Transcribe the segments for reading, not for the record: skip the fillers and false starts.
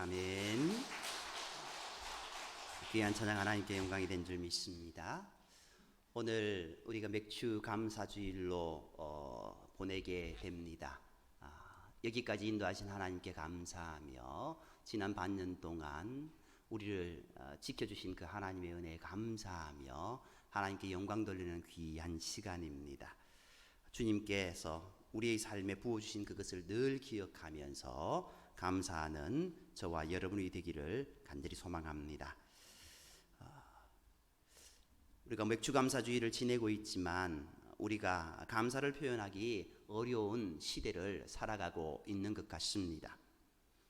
아멘. 귀한 찬양 하나님께 영광이 된 줄 믿습니다. 오늘 우리가 맥주 감사주일로 보내게 됩니다. 여기까지 인도하신 하나님께 감사하며 지난 반년 동안 우리를 지켜주신 그 하나님의 은혜에 감사하며 하나님께 영광 돌리는 귀한 시간입니다. 주님께서 우리의 삶에 부어주신 그것을 늘 기억하면서 감사하는 저와 여러분이 되기를 간절히 소망합니다. 우리가 맥주감사주의를 지내고 있지만 우리가 감사를 표현하기 어려운 시대를 살아가고 있는 것 같습니다.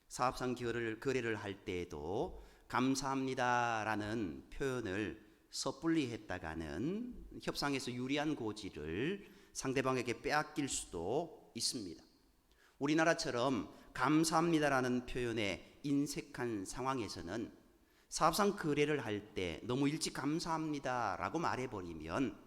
사업상 거래를 할 때에도 감사합니다라는 표현을 섣불리 했다가는 협상에서 유리한 고지를 상대방에게 빼앗길 수도 있습니다. 우리나라처럼 감사합니다라는 표현에 인색한 상황에서는 사업상 거래를 할 때 너무 일찍 감사합니다라고 말해버리면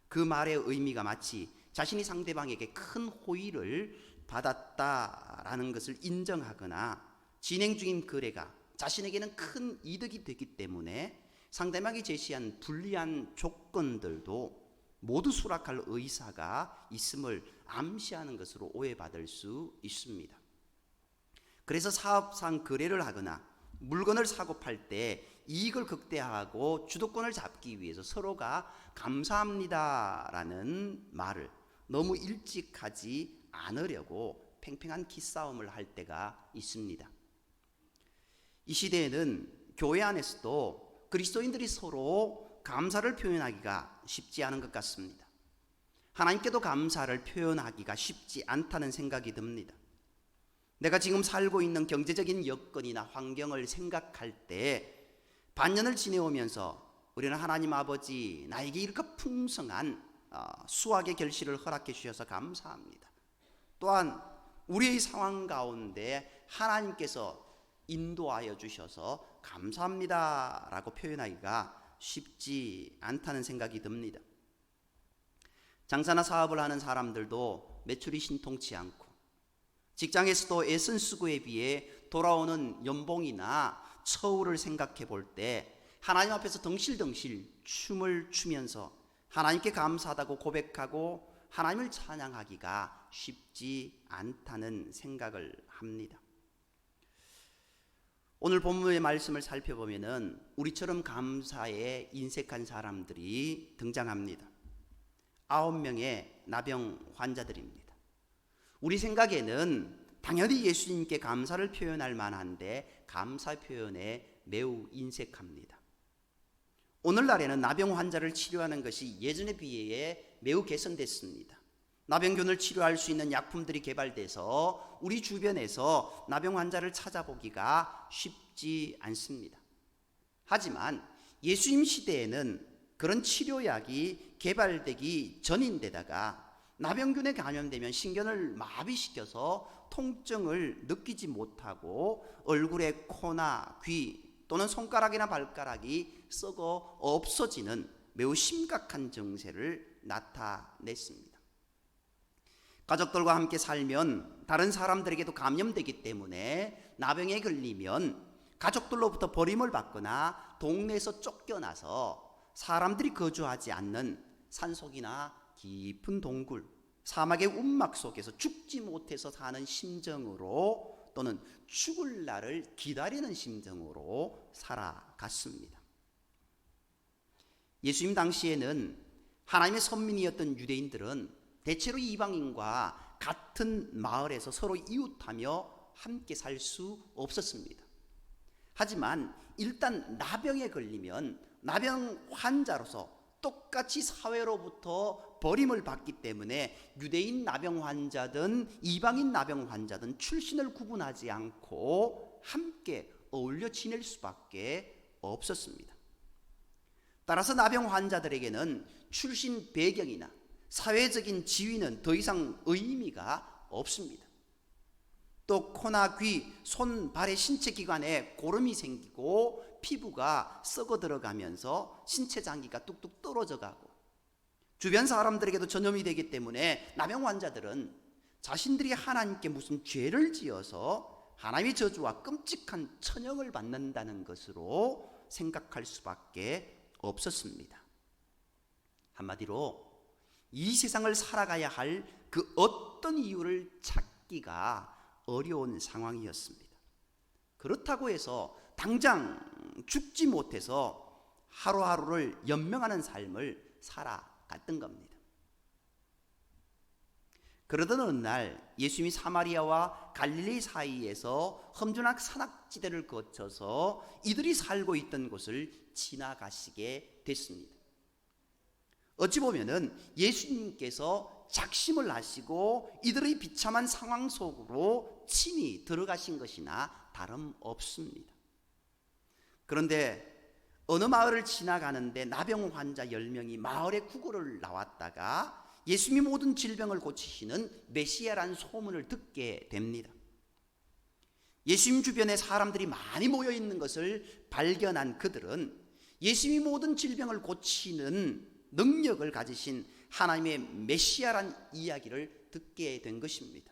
그 말의 의미가 마치 자신이 상대방에게 큰 호의를 받았다라는 것을 인정하거나 진행 중인 거래가 자신에게는 큰 이득이 되기 때문에 상대방이 제시한 불리한 조건들도 모두 수락할 의사가 있음을 암시하는 것으로 오해받을 수 있습니다. 그래서 사업상 거래를 하거나 물건을 사고 팔 때 이익을 극대화하고 주도권을 잡기 위해서 서로가 감사합니다라는 말을 너무 일찍 하지 않으려고 팽팽한 기싸움을 할 때가 있습니다. 이 시대에는 교회 안에서도 그리스도인들이 서로 감사를 표현하기가 쉽지 않은 것 같습니다. 하나님께도 감사를 표현하기가 쉽지 않다는 생각이 듭니다. 내가 지금 살고 있는 경제적인 여건이나 환경을 생각할 때 반년을 지내오면서 우리는 하나님 아버지 나에게 이렇게 풍성한 수확의 결실을 허락해 주셔서 감사합니다. 또한 우리의 상황 가운데 하나님께서 인도하여 주셔서 감사합니다라고 표현하기가 쉽지 않다는 생각이 듭니다. 장사나 사업을 하는 사람들도 매출이 신통치 않고 직장에서도 애쓴 수고에 비해 돌아오는 연봉이나 처우를 생각해 볼 때 하나님 앞에서 덩실덩실 춤을 추면서 하나님께 감사하다고 고백하고 하나님을 찬양하기가 쉽지 않다는 생각을 합니다. 오늘 본문의 말씀을 살펴보면은 우리처럼 감사에 인색한 사람들이 등장합니다. 9명의 나병 환자들입니다. 우리 생각에는 당연히 예수님께 감사를 표현할 만한데 감사 표현에 매우 인색합니다. 오늘날에는 나병 환자를 치료하는 것이 예전에 비해 매우 개선됐습니다. 나병균을 치료할 수 있는 약품들이 개발돼서 우리 주변에서 나병 환자를 찾아보기가 쉽지 않습니다. 하지만 예수님 시대에는 그런 치료약이 개발되기 전인데다가 나병균에 감염되면 신경을 마비시켜서 통증을 느끼지 못하고 얼굴에 코나 귀 또는 손가락이나 발가락이 썩어 없어지는 매우 심각한 증세를 나타냈습니다. 가족들과 함께 살면 다른 사람들에게도 감염되기 때문에 나병에 걸리면 가족들로부터 버림을 받거나 동네에서 쫓겨나서 사람들이 거주하지 않는 산속이나 깊은 동굴, 사막의 움막 속에서 죽지 못해서 사는 심정으로 또는 죽을 날을 기다리는 심정으로 살아갔습니다. 예수님 당시에는 하나님의 선민이었던 유대인들은 대체로 이방인과 같은 마을에서 서로 이웃하며 함께 살 수 없었습니다. 하지만 일단 나병에 걸리면 나병 환자로서 똑같이 사회로부터 버림을 받기 때문에 유대인 나병 환자든 이방인 나병 환자든 출신을 구분하지 않고 함께 어울려 지낼 수밖에 없었습니다. 따라서 나병 환자들에게는 출신 배경이나 사회적인 지위는 더 이상 의미가 없습니다. 또 코나 귀, 손, 발의 신체 기관에 고름이 생기고 피부가 썩어 들어가면서 신체 장기가 뚝뚝 떨어져 가고 주변 사람들에게도 전염이 되기 때문에 나병 환자들은 자신들이 하나님께 무슨 죄를 지어서 하나님의 저주와 끔찍한 천형을 받는다는 것으로 생각할 수밖에 없었습니다. 한마디로 이 세상을 살아가야 할 그 어떤 이유를 찾기가 어려운 상황이었습니다. 그렇다고 해서 당장 죽지 못해서 하루하루를 연명하는 삶을 살아갔던 겁니다. 그러던 어느 날 예수님이 사마리아와 갈릴리 사이에서 험준한 산악지대를 거쳐서 이들이 살고 있던 곳을 지나가시게 됐습니다. 어찌 보면은 예수님께서 작심을 하시고 이들의 비참한 상황 속으로 친히 들어가신 것이나 다름없습니다. 그런데 어느 마을을 지나가는데 나병 환자 10명이 마을의 구걸을 나왔다가 예수님이 모든 질병을 고치시는 메시아라는 소문을 듣게 됩니다. 예수님 주변에 사람들이 많이 모여 있는 것을 발견한 그들은 예수님이 모든 질병을 고치는 능력을 가지신 하나님의 메시아란 이야기를 듣게 된 것입니다.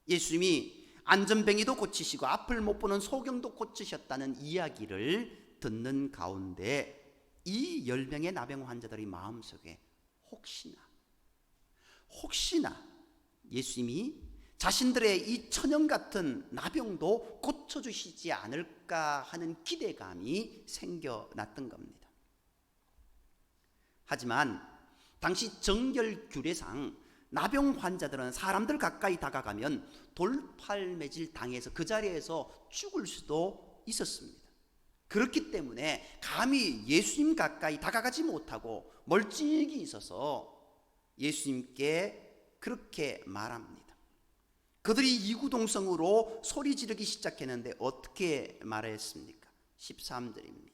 예수님이 안전뱅이도 고치시고 앞을 못 보는 소경도 고치셨다는 이야기를 듣는 가운데 이 10명의 나병 환자들의 마음속에 혹시나 예수님이 자신들의 이 천형 같은 나병도 고쳐주시지 않을까 하는 기대감이 생겨났던 겁니다. 하지만 당시 정결규례상 나병 환자들은 사람들 가까이 다가가면 돌팔매질 당해서 그 자리에서 죽을 수도 있었습니다. 그렇기 때문에 감히 예수님 가까이 다가가지 못하고 멀찍이 있어서 예수님께 그렇게 말합니다. 그들이 이구동성으로 소리 지르기 시작했는데 어떻게 말했습니까? 13절입니다.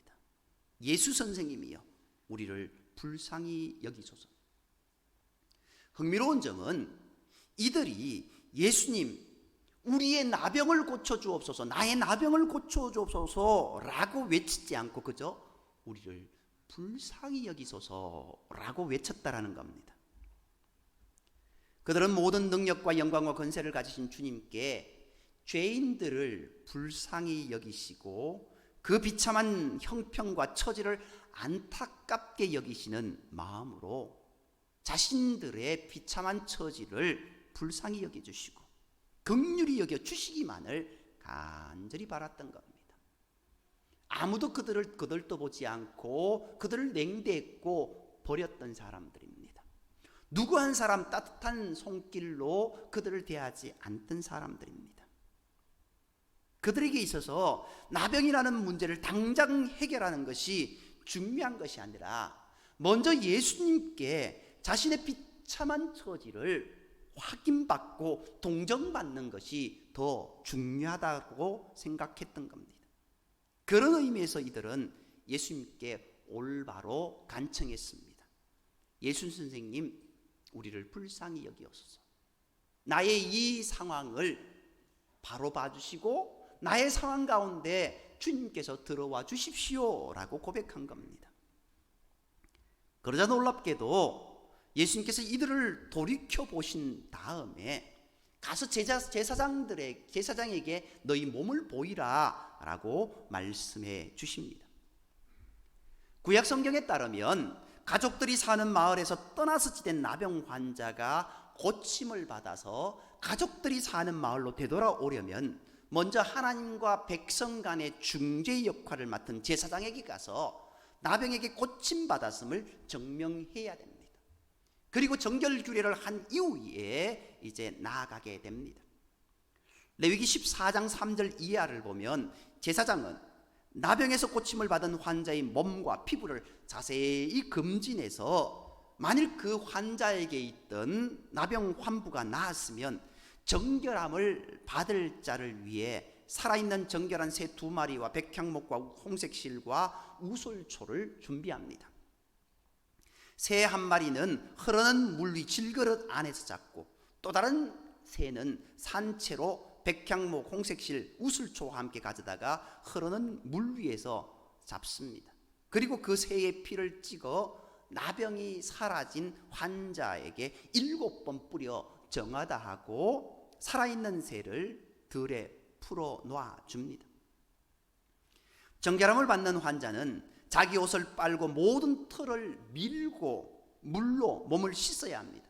예수 선생님이여 우리를 불쌍히 여기소서. 흥미로운 점은 이들이 예수님 우리의 나병을 고쳐주옵소서, 나의 나병을 고쳐주옵소서라고 외치지 않고 그저 우리를 불쌍히 여기소서라고 외쳤다라는 겁니다. 그들은 모든 능력과 영광과 권세를 가지신 주님께 죄인들을 불쌍히 여기시고 그 비참한 형편과 처지를 안타깝게 여기시는 마음으로 자신들의 비참한 처지를 불쌍히 여겨주시고 긍휼히 여겨주시기만을 간절히 바랐던 겁니다. 아무도 그들을 거들떠보지 않고 그들을 냉대했고 버렸던 사람들입니다. 누구 한 사람 따뜻한 손길로 그들을 대하지 않던 사람들입니다. 그들에게 있어서 나병이라는 문제를 당장 해결하는 것이 중요한 것이 아니라 먼저 예수님께 자신의 비참한 처지를 확인받고 동정받는 것이 더 중요하다고 생각했던 겁니다. 그런 의미에서 이들은 예수님께 올바로 간청했습니다. 예수 선생님 우리를 불쌍히 여기옵소서. 나의 이 상황을 바로 봐주시고 나의 상황 가운데 주님께서 들어와 주십시오라고 고백한 겁니다. 그러자 놀랍게도 예수님께서 이들을 돌이켜 보신 다음에 가서 제사장에게 너희 몸을 보이라 라고 말씀해 주십니다. 구약 성경에 따르면 가족들이 사는 마을에서 떠나서 지낸 나병 환자가 고침을 받아서 가족들이 사는 마을로 되돌아오려면 먼저 하나님과 백성 간의 중재 역할을 맡은 제사장에게 가서 나병에게 고침받았음을 증명해야 됩니다. 그리고 정결규례를 한 이후에 이제 나아가게 됩니다. 레위기 14장 3절 이하를 보면 제사장은 나병에서 고침을 받은 환자의 몸과 피부를 자세히 검진해서 만일 그 환자에게 있던 나병 환부가 나았으면 정결함을 받을 자를 위해 살아있는 정결한 새 2마리와 백향목과 홍색실과 우솔초를 준비합니다. 새 1마리는 흐르는 물 위 질그릇 안에서 잡고 또 다른 새는 산채로 백향목, 홍색실, 우슬초와 함께 가져다가 흐르는 물 위에서 잡습니다. 그리고 그 새의 피를 찍어 나병이 사라진 환자에게 7번 뿌려 정하다 하고 살아있는 새를 들에 풀어놓아 줍니다. 정결함을 받는 환자는 자기 옷을 빨고 모든 털을 밀고 물로 몸을 씻어야 합니다.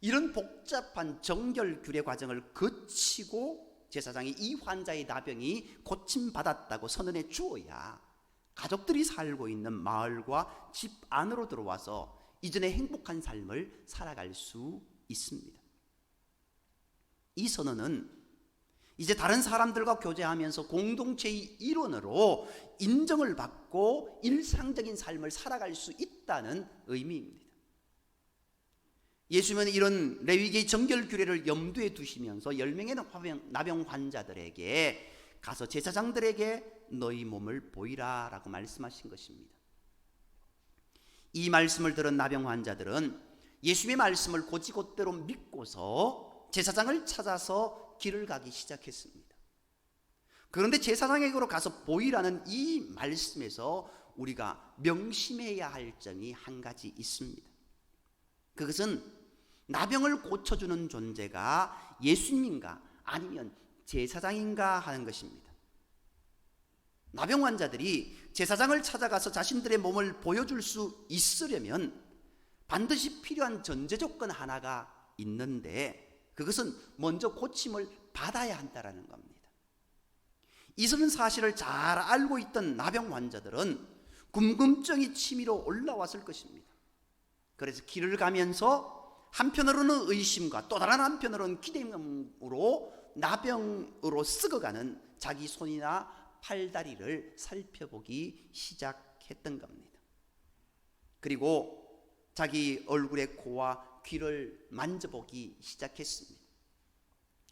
이런 복잡한 정결 규례 과정을 거치고 제사장이 이 환자의 나병이 고침받았다고 선언해 주어야 가족들이 살고 있는 마을과 집 안으로 들어와서 이전의 행복한 삶을 살아갈 수 있습니다. 이 선언은 이제 다른 사람들과 교제하면서 공동체의 일원으로 인정을 받고 일상적인 삶을 살아갈 수 있다는 의미입니다. 예수님은 이런 레위기의 정결 규례를 염두에 두시면서 10명의 나병 환자들에게 가서 제사장들에게 너희 몸을 보이라 라고 말씀하신 것입니다. 이 말씀을 들은 나병 환자들은 예수님의 말씀을 곧이곧대로 믿고서 제사장을 찾아서 길을 가기 시작했습니다. 그런데 제사장에게로 가서 보이라는 이 말씀에서 우리가 명심해야 할 점이 한 가지 있습니다. 그것은 나병을 고쳐주는 존재가 예수님인가 아니면 제사장인가 하는 것입니다. 나병 환자들이 제사장을 찾아가서 자신들의 몸을 보여줄 수 있으려면 반드시 필요한 전제 조건 하나가 있는데 그것은 먼저 고침을 받아야 한다는 겁니다. 이런 사실을 잘 알고 있던 나병 환자들은 궁금증이 치밀어 올라왔을 것입니다. 그래서 길을 가면서 한편으로는 의심과 또 다른 한편으로는 기대감으로 나병으로 썩어가는 자기 손이나 팔다리를 살펴보기 시작했던 겁니다. 그리고 자기 얼굴의 코와 귀를 만져보기 시작했습니다.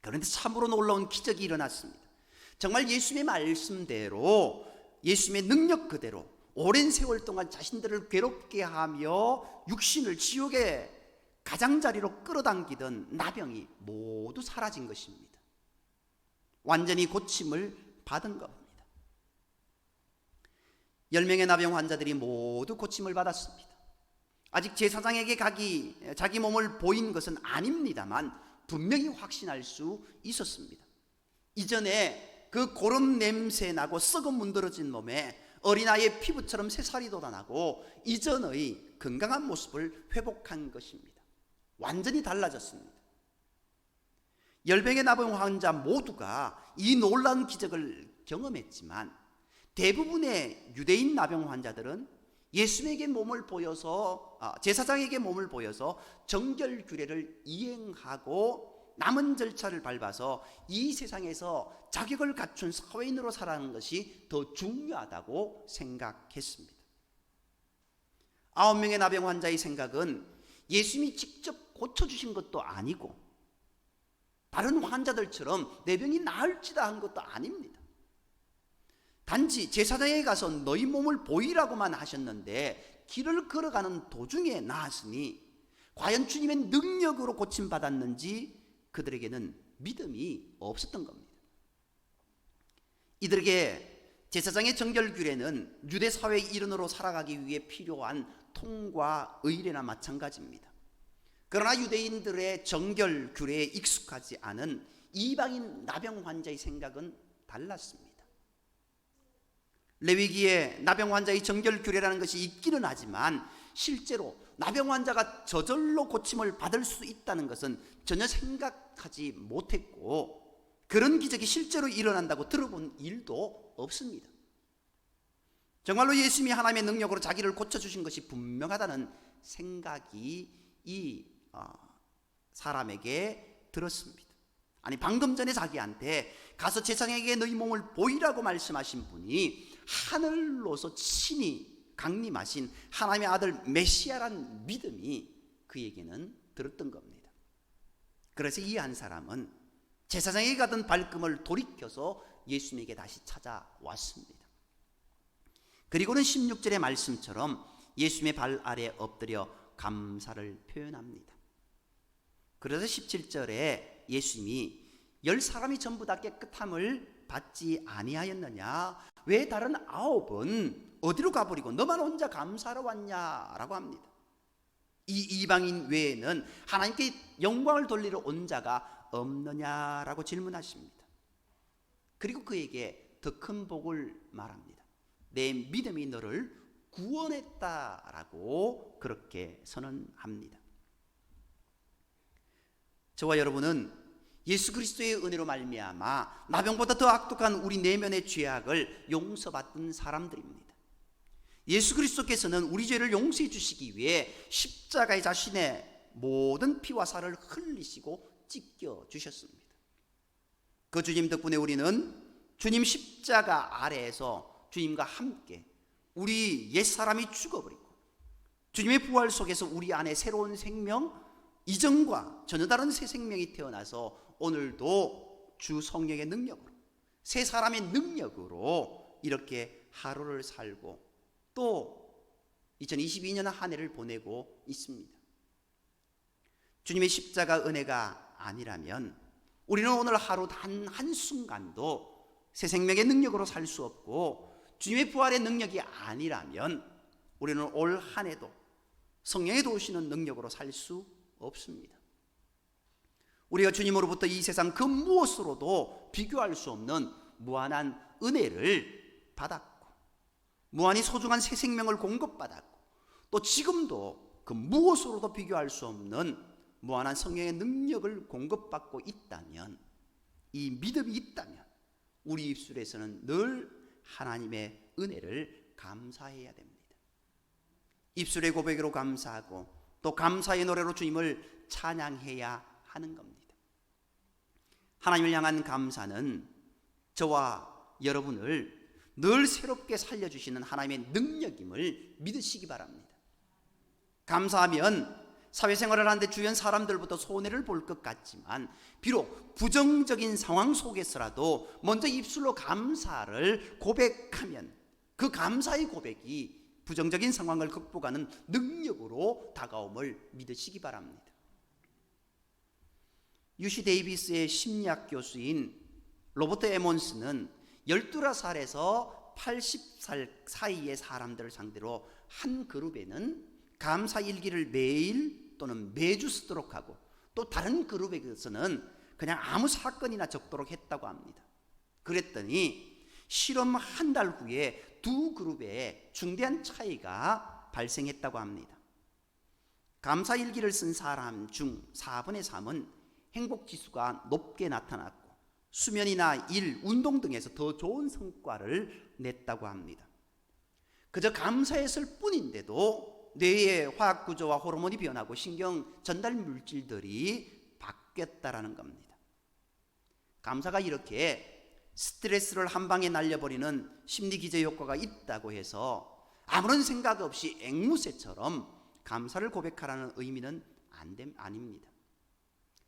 그런데 참으로 놀라운 기적이 일어났습니다. 정말 예수님의 말씀대로 예수님의 능력 그대로 오랜 세월 동안 자신들을 괴롭게 하며 육신을 지옥의 가장자리로 끌어당기던 나병이 모두 사라진 것입니다. 완전히 고침을 받은 겁니다. 10명의 나병 환자들이 모두 고침을 받았습니다. 아직 제사장에게 자기 몸을 보인 것은 아닙니다만 분명히 확신할 수 있었습니다. 이전에 그 고름 냄새 나고 썩어 문드러진 몸에 어린아이의 피부처럼 새살이 돋아나고 이전의 건강한 모습을 회복한 것입니다. 완전히 달라졌습니다. 10명의 나병 환자 모두가 이 놀라운 기적을 경험했지만 대부분의 유대인 나병 환자들은 예수님에게 몸을 보여서 제사장에게 몸을 보여서 정결 규례를 이행하고 남은 절차를 밟아서 이 세상에서 자격을 갖춘 사회인으로 살아가는 것이 더 중요하다고 생각했습니다. 9명의 나병 환자의 생각은 예수님이 직접 고쳐주신 것도 아니고 다른 환자들처럼 내 병이 나을지다 한 것도 아닙니다. 단지 제사장에 가서 너희 몸을 보이라고만 하셨는데 길을 걸어가는 도중에 나았으니 과연 주님의 능력으로 고침받았는지 그들에게는 믿음이 없었던 겁니다. 이들에게 제사장의 정결 규례는 유대 사회의 일원으로 살아가기 위해 필요한 통과 의례나 마찬가지입니다. 그러나 유대인들의 정결 규례에 익숙하지 않은 이방인 나병 환자의 생각은 달랐습니다. 레위기에 나병 환자의 정결 규례라는 것이 있기는 하지만 실제로 나병 환자가 저절로 고침을 받을 수 있다는 것은 전혀 생각하지 못했고 그런 기적이 실제로 일어난다고 들어본 일도 없습니다. 정말로 예수님이 하나님의 능력으로 자기를 고쳐주신 것이 분명하다는 생각이 이 사람에게 들었습니다. 아니 방금 전에 자기한테 가서 제사장에게 너희 몸을 보이라고 말씀하신 분이 하늘로서 친히 강림하신 하나님의 아들 메시아란 믿음이 그에게는 들었던 겁니다. 그래서 이 한 사람은 제사장에게 가던 발걸음을 돌이켜서 예수님에게 다시 찾아왔습니다. 그리고는 16절의 말씀처럼 예수님의 발 아래 엎드려 감사를 표현합니다. 그래서 17절에 예수님이 10사람이 전부 다 깨끗함을 받지 아니하였느냐, 왜 다른 9은 어디로 가버리고 너만 혼자 감사하러 왔냐라고 합니다. 이 이방인 외에는 하나님께 영광을 돌리러 온 자가 없느냐라고 질문하십니다. 그리고 그에게 더 큰 복을 말합니다. 내 믿음이 너를 구원했다라고 그렇게 선언합니다. 저와 여러분은 예수 그리스도의 은혜로 말미암아 나병보다 더 악독한 우리 내면의 죄악을 용서받은 사람들입니다. 예수 그리스도께서는 우리 죄를 용서해 주시기 위해 십자가에 자신의 모든 피와 살을 흘리시고 찢겨 주셨습니다. 그 주님 덕분에 우리는 주님 십자가 아래에서 주님과 함께 우리 옛사람이 죽어버리고 주님의 부활 속에서 우리 안에 새로운 생명, 이전과 전혀 다른 새 생명이 태어나서 오늘도 주 성령의 능력으로, 새 사람의 능력으로 이렇게 하루를 살고 또 2022년 한 해를 보내고 있습니다. 주님의 십자가 은혜가 아니라면 우리는 오늘 하루 단 한순간도 새 생명의 능력으로 살 수 없고, 주님의 부활의 능력이 아니라면 우리는 올 한 해도 성령의 도우시는 능력으로 살 수 없습니다. 우리가 주님으로부터 이 세상 그 무엇으로도 비교할 수 없는 무한한 은혜를 받았고, 무한히 소중한 새 생명을 공급받았고, 또 지금도 그 무엇으로도 비교할 수 없는 무한한 성령의 능력을 공급받고 있다면, 이 믿음이 있다면 우리 입술에서는 늘 하나님의 은혜를 감사해야 됩니다. 입술의 고백으로 감사하고 또 감사의 노래로 주님을 찬양해야 하는 겁니다. 하나님을 향한 감사는 저와 여러분을 늘 새롭게 살려주시는 하나님의 능력임을 믿으시기 바랍니다. 감사하면 사회생활을 하는데 주변 사람들부터 손해를 볼 것 같지만, 비록 부정적인 상황 속에서라도 먼저 입술로 감사를 고백하면 그 감사의 고백이 부정적인 상황을 극복하는 능력으로 다가옴을 믿으시기 바랍니다. UC 데이비스의 심리학 교수인 로버트 에몬스는 12살에서 80살 사이의 사람들을 상대로 한 그룹에는 감사 일기를 매일 또는 매주 쓰도록 하고, 또 다른 그룹에서는 그냥 아무 사건이나 적도록 했다고 합니다. 그랬더니 실험 한 달 후에 두 그룹에 중대한 차이가 발생했다고 합니다. 감사 일기를 쓴 사람 중 4분의 3은 행복 지수가 높게 나타났고, 수면이나 일, 운동 등에서 더 좋은 성과를 냈다고 합니다. 그저 감사했을 뿐인데도 뇌의 화학 구조와 호르몬이 변하고 신경 전달 물질들이 바뀌었다라는 겁니다. 감사가 이렇게 스트레스를 한 방에 날려버리는 심리 기저 효과가 있다고 해서 아무런 생각 없이 앵무새처럼 감사를 고백하라는 의미는 아닙니다.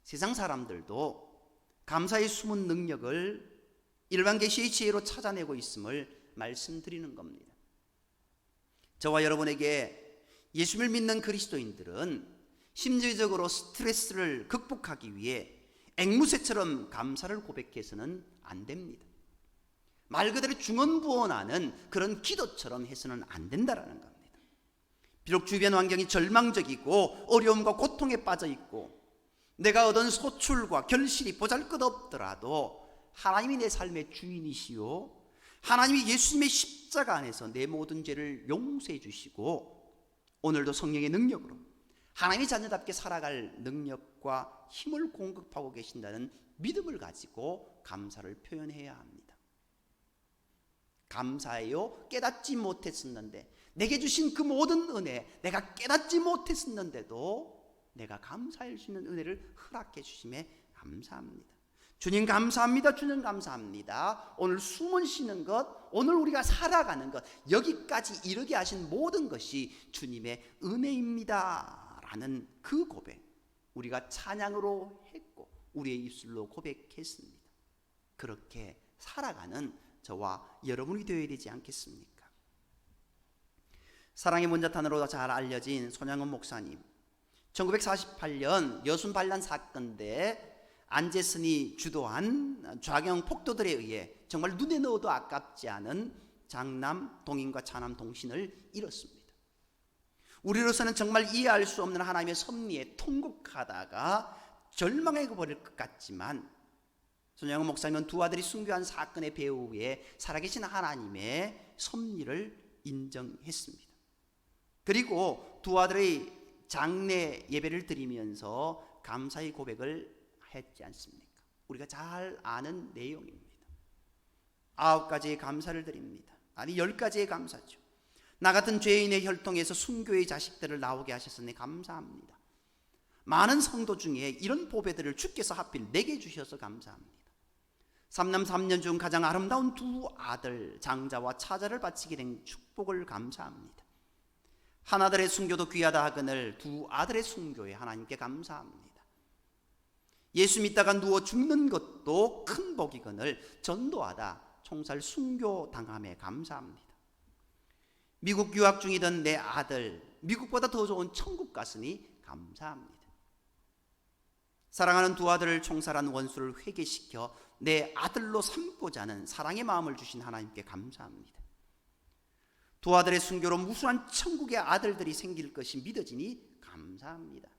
세상 사람들도 감사의 숨은 능력을 일반 계시의 지혜로 찾아내고 있음을 말씀드리는 겁니다. 저와 여러분에게 예수를 믿는 그리스도인들은 심리적으로 스트레스를 극복하기 위해 앵무새처럼 감사를 고백해서는 안 됩니다. 말 그대로 중언부언하는 그런 기도처럼 해서는 안 된다라는 겁니다. 비록 주변 환경이 절망적이고 어려움과 고통에 빠져 있고 내가 얻은 소출과 결실이 보잘것없더라도 하나님이 내 삶의 주인이시요, 하나님이 예수님의 십자가 안에서 내 모든 죄를 용서해 주시고 오늘도 성령의 능력으로 하나님의 자녀답게 살아갈 능력과 힘을 공급하고 계신다는 믿음을 가지고 감사를 표현해야 합니다. 감사해요. 깨닫지 못했었는데, 내게 주신 그 모든 은혜 내가 깨닫지 못했었는데도 내가 감사할 수 있는 은혜를 허락해 주심에 감사합니다. 주님 감사합니다. 주님 감사합니다. 오늘 숨을 쉬는 것, 오늘 우리가 살아가는 것, 여기까지 이르게 하신 모든 것이 주님의 은혜입니다 라는 그 고백, 우리가 찬양으로 했고 우리의 입술로 고백했습니다. 그렇게 살아가는 저와 여러분이 되어야 되지 않겠습니까? 사랑의 문자탄으로 잘 알려진 손양원 목사님, 1948년 여순 반란 사건 때 안재선이 주도한 좌경 폭도들에 의해 정말 눈에 넣어도 아깝지 않은 장남 동인과 차남 동신을 잃었습니다. 우리로서는 정말 이해할 수 없는 하나님의 섭리에 통곡하다가 절망해 버릴 것 같지만 손양훈 목사님은 두 아들이 순교한 사건의 배후에 살아계신 하나님의 섭리를 인정했습니다. 그리고 두 아들의 장례 예배를 드리면서 감사의 고백을 했지 않습니까? 우리가 잘 아는 내용입니다. 9가지의 감사를 드립니다. 아니 10가지의 감사죠. 나 같은 죄인의 혈통에서 순교의 자식들을 나오게 하셨으니 감사합니다. 많은 성도 중에 이런 보배들을 주께서 하필 내게 주셔서 감사합니다. 3남 3년 중 가장 아름다운 두 아들 장자와 차자를 바치게 된 축복을 감사합니다. 하나들의 순교도 귀하다 하거늘 두 아들의 순교에 하나님께 감사합니다. 예수 믿다가 누워 죽는 것도 큰 복이거늘 전도하다 총살 순교 당함에 감사합니다. 미국 유학 중이던 내 아들 미국보다 더 좋은 천국 갔으니 감사합니다. 사랑하는 두 아들을 총살한 원수를 회개시켜 내 아들로 삼고자 하는 사랑의 마음을 주신 하나님께 감사합니다. 두 아들의 순교로 무수한 천국의 아들들이 생길 것이 믿어지니 감사합니다.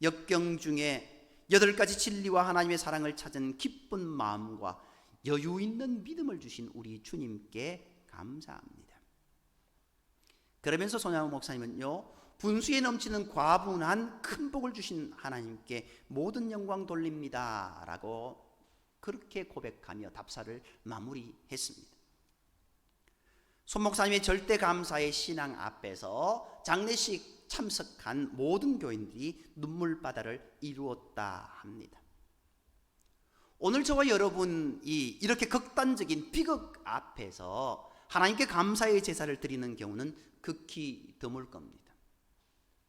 역경 중에 8가지 진리와 하나님의 사랑을 찾은 기쁜 마음과 여유 있는 믿음을 주신 우리 주님께 감사합니다. 그러면서 손양훈 목사님은요, 분수에 넘치는 과분한 큰 복을 주신 하나님께 모든 영광 돌립니다 라고 그렇게 고백하며 답사를 마무리했습니다. 손 목사님의 절대 감사의 신앙 앞에서 장례식 참석한 모든 교인들이 눈물바다를 이루었다 합니다. 오늘 저와 여러분이 이렇게 극단적인 비극 앞에서 하나님께 감사의 제사를 드리는 경우는 극히 드물 겁니다.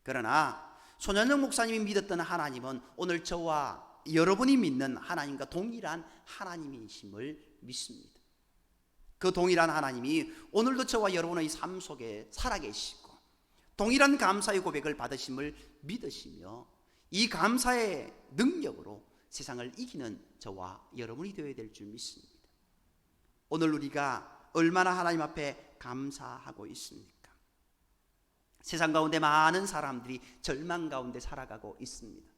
그러나 손현영 목사님이 믿었던 하나님은 오늘 저와 여러분이 믿는 하나님과 동일한 하나님이심을 믿습니다. 그 동일한 하나님이 오늘도 저와 여러분의 삶 속에 살아계시고 동일한 감사의 고백을 받으심을 믿으시며 이 감사의 능력으로 세상을 이기는 저와 여러분이 되어야 될 줄 믿습니다. 오늘 우리가 얼마나 하나님 앞에 감사하고 있습니까? 세상 가운데 많은 사람들이 절망 가운데 살아가고 있습니다.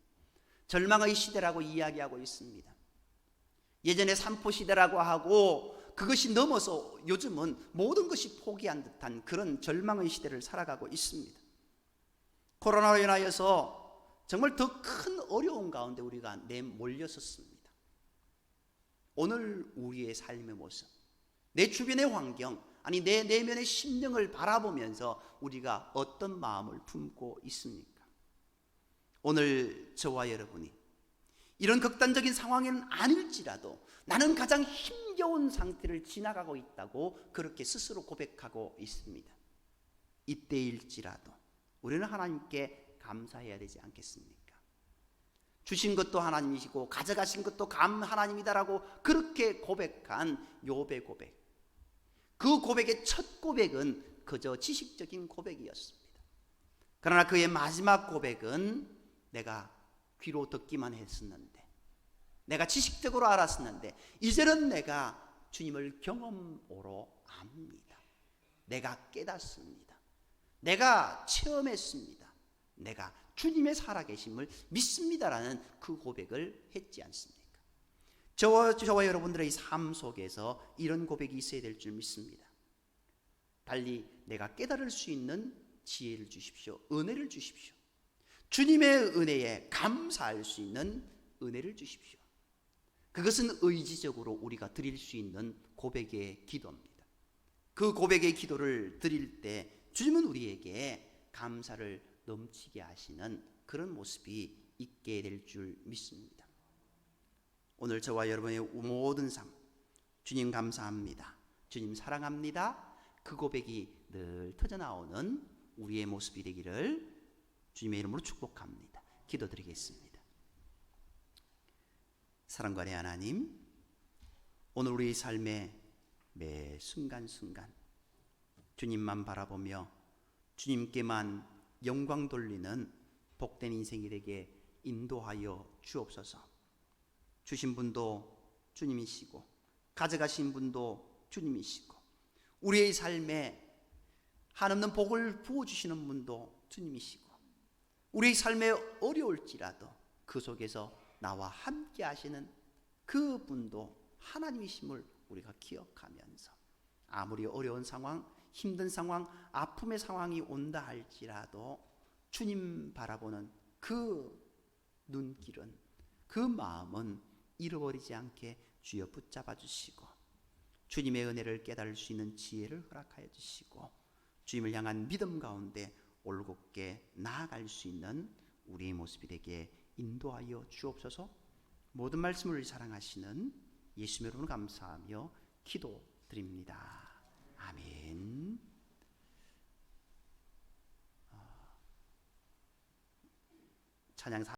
절망의 시대라고 이야기하고 있습니다. 예전에 산포 시대라고 하고 그것이 넘어서 요즘은 모든 것이 포기한 듯한 그런 절망의 시대를 살아가고 있습니다. 코로나로 인하여서 정말 더 큰 어려움 가운데 우리가 내몰렸었습니다. 오늘 우리의 삶의 모습, 내 주변의 환경, 아니 내 내면의 심령을 바라보면서 우리가 어떤 마음을 품고 있습니까? 오늘 저와 여러분이 이런 극단적인 상황에는 아닐지라도 나는 가장 힘겨운 상태를 지나가고 있다고 그렇게 스스로 고백하고 있습니다. 이때일지라도 우리는 하나님께 감사해야 되지 않겠습니까? 주신 것도 하나님이시고 가져가신 것도 하나님이다라고 그렇게 고백한 욥의 고백, 그 고백의 첫 고백은 그저 지식적인 고백이었습니다. 그러나 그의 마지막 고백은 내가 귀로 듣기만 했었는데, 내가 지식적으로 알았었는데 이제는 내가 주님을 경험으로 압니다. 내가 깨닫습니다. 내가 체험했습니다. 내가 주님의 살아계심을 믿습니다라는 그 고백을 했지 않습니까? 저와 여러분들의 삶 속에서 이런 고백이 있어야 될 줄 믿습니다. 달리 내가 깨달을 수 있는 지혜를 주십시오. 은혜를 주십시오. 주님의 은혜에 감사할 수 있는 은혜를 주십시오. 그것은 의지적으로 우리가 드릴 수 있는 고백의 기도입니다. 그 고백의 기도를 드릴 때 주님은 우리에게 감사를 넘치게 하시는 그런 모습이 있게 될 줄 믿습니다. 오늘 저와 여러분의 모든 삶, 주님 감사합니다, 주님 사랑합니다, 그 고백이 늘 터져나오는 우리의 모습이 되기를 주님의 이름으로 축복합니다. 기도드리겠습니다. 사랑과의 하나님, 오늘 우리 삶의 매 순간순간 주님만 바라보며 주님께만 영광 돌리는 복된 인생이 되게 인도하여 주옵소서. 주신 분도 주님이시고 가져가신 분도 주님이시고 우리의 삶에 한없는 복을 부어주시는 분도 주님이시고 우리의 삶에 어려울지라도 그 속에서 나와 함께 하시는 그분도 하나님이심을 우리가 기억하면서 아무리 어려운 상황, 힘든 상황, 아픔의 상황이 온다 할지라도 주님 바라보는 그 눈길은, 그 마음은 잃어버리지 않게 주여 붙잡아 주시고 주님의 은혜를 깨달을 수 있는 지혜를 허락하여 주시고 주님을 향한 믿음 가운데 올곧게 나아갈 수 있는 우리의 모습이 되게 인도하여 주옵소서. 모든 말씀을 사랑하시는 예수님 여러분을 감사하며 기도드립니다. 아멘. 찬양